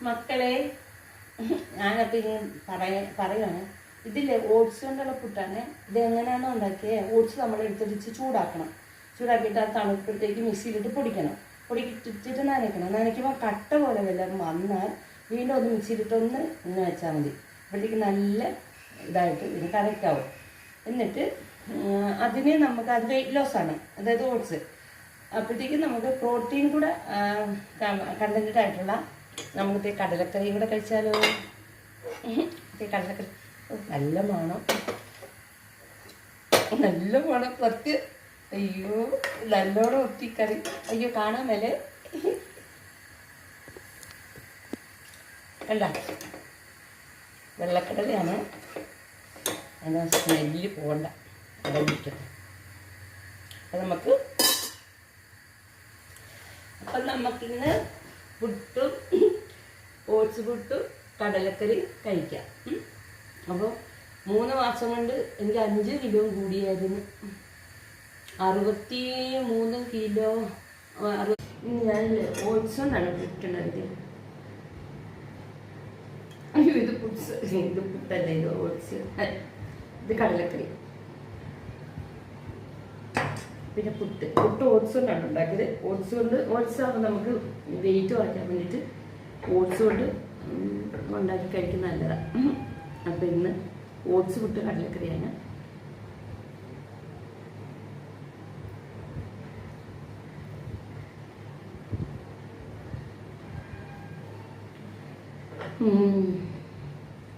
മക്കളെ, ഞാനപ്പോൾ ഇനി പറയുവാണ്. ഇതില്ലേ ഓട്സ് കൊണ്ടുള്ള പുട്ടാണ്. ഇത് എങ്ങനെയാണോ ഉണ്ടാക്കിയത്? ഓട്സ് നമ്മൾ എടുത്തിട്ട് ചൂടാക്കണം. ചൂടാക്കിയിട്ട് അത് തണുപ്പത്തേക്ക് മിക്സിയിലിട്ട് പൊടിക്കണം. പൊടിക്കിട്ടിട്ട് നനയ്ക്കണം. നനയ്ക്കുമ്പോൾ കട്ട പോലെ വല്ലതും വന്നാൽ വീണ്ടും ഒന്ന് മിക്സിയിലിട്ട് ഒന്ന് വെച്ചാൽ മതി. അപ്പോഴത്തേക്ക് നല്ല ഇതായിട്ട് ഇതിന് കറക്റ്റാവും. എന്നിട്ട് അതിന് നമുക്ക് അത് വെയിറ്റ് ലോസാണ്, അതായത് ഓട്സ്. അപ്പോഴത്തേക്കും നമുക്ക് പ്രോട്ടീൻ കൂടെ കണ്ടൻറ്റഡ് ആയിട്ടുള്ള നമുക്ക് കടലക്കറിയും കൂടെ കഴിച്ചാലോ. കടലക്കറി നല്ല മണം, നല്ല മണം പത്ത്. അയ്യോ, നല്ലോണം ഒത്തിക്കറി. അയ്യോ, കാണാൻ മേലെ കണ്ട വെള്ളക്കടലയാണ്. അതിന് സ്മെല്ല് പോകണ്ട, അടങ്ങിക്കട്ടെ. അപ്പം നമുക്കിന്ന് പുട്ടും ഓട്സ് പുട്ടും കടലക്കറി കഴിക്കാം. അപ്പോൾ 3 മാസം കൊണ്ട് എനിക്ക് 5 കിലോ കൂടിയായിരുന്നു. 63 കിലോ. ഞാൻ ഓട്സ് കൊണ്ടാണ് പുട്ടുണ്ടായത്. അയ്യോ, ഇത് പുട്ടല്ല, ഇത് ഓട്സ്. ഇത് കടലക്കറി. പിന്നെ പുട്ട് ഓട്സ് കൊണ്ടാണ് ഉണ്ടാക്കിയത്. ഓട്സ് ആകുമ്പോൾ നമുക്ക് വെയിറ്റ് കുറയ്ക്കാൻ വേണ്ടിയിട്ട് ഓട്സ് കൊണ്ട് ഉണ്ടാക്കി കഴിക്കുന്ന നല്ലതാണ്. അപ്പം ഇന്ന് ഓട്സ് പുട്ട് കടലക്കറിയാണ്.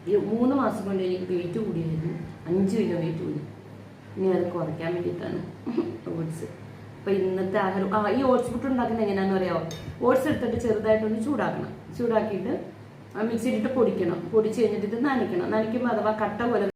ഈ 3 മാസം കൊണ്ട് എനിക്ക് വെയിറ്റ് കൂടിയായിരുന്നു. 5 കിലോ വെയിറ്റ് കൂടി. ഇനി അത് കുറയ്ക്കാൻ വേണ്ടിയിട്ടാണ് ഓട്സ്. അപ്പോൾ ഇന്നത്തെ ആഹാരം ഈ ഓട്സ് പുട്ട് ഉണ്ടാക്കുന്നത് എങ്ങനെയാണെന്ന് പറയാമോ? ഓട്സ് എടുത്തിട്ട് ചെറുതായിട്ടൊന്ന് ചൂടാക്കണം. ചൂടാക്കിയിട്ട് മിക്സിയിലിട്ട് പൊടിക്കണം. പൊടിച്ച് കഴിഞ്ഞിട്ട് ഇത് നനയ്ക്കണം. നനയ്ക്കുമ്പോൾ അഥവാ കട്ട പോലെ